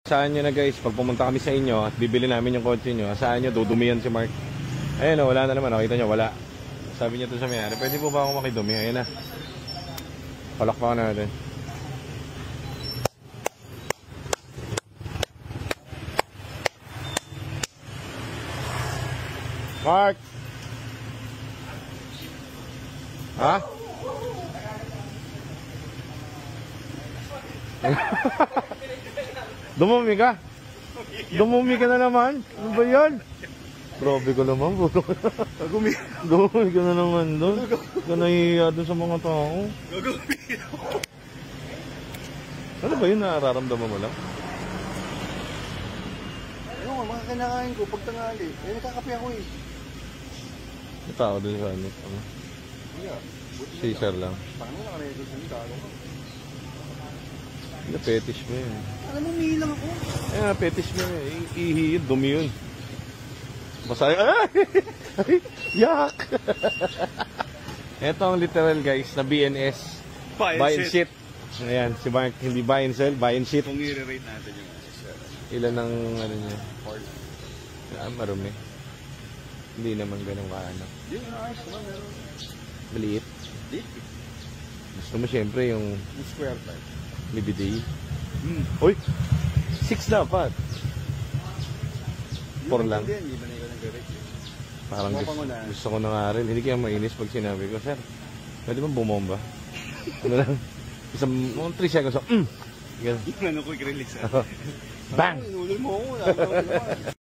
Saan nyo na guys, pag pumunta kami sa inyo at bibili namin yung kotse nyo, saan nyo, dudumihan si Mark. Ayun o, wala na naman, nakita nyo, wala. Sabi niya to sa may-ari, pwede po ba ako makidumi? Ayun na. Palakpakan natin. Mark! Ha? Dumumi ka? Dumumi ka na naman? Ano ba yan? Grabe ka naman. Dumumi ka na naman doon. Ka nahihiya doon sa mga tao. Ano ba yun? Nararamdaman mo lang? Ano nga, mga kinakain ko pag tangali. Eh, nakakape ako eh. May tao doon sa ano? Caesar lang. Paano na kanina doon sa nitalo ko? Fetish mo yun. Alam mo, umihilang ako. Ay, fetish mo yun. Ihi yun, dumi yun. Masaya. Ay! Yak! Ito ang literal guys na BNS. Buy and shit. Ayan, si Mark hindi buy and sell, buy and shit. Kung i-rate natin yung sir. Ilan ang ano niya? 4. Marumi. Hindi naman ganun kaano. Hindi, ayos naman. Maliit. Liit. Gusto mo syempre yung square type. Libiday. Uy! 6 dapat. 4 lang. Hindi ba na yun nag-rate? Parang gusto ko na nga rin. Hindi kaya mainis pag sinabi ko, sir, pwede ba bumomba? Ano lang? Isang 3 seconds. Ganun. Ano quick release? Bang! Inulol mo ako.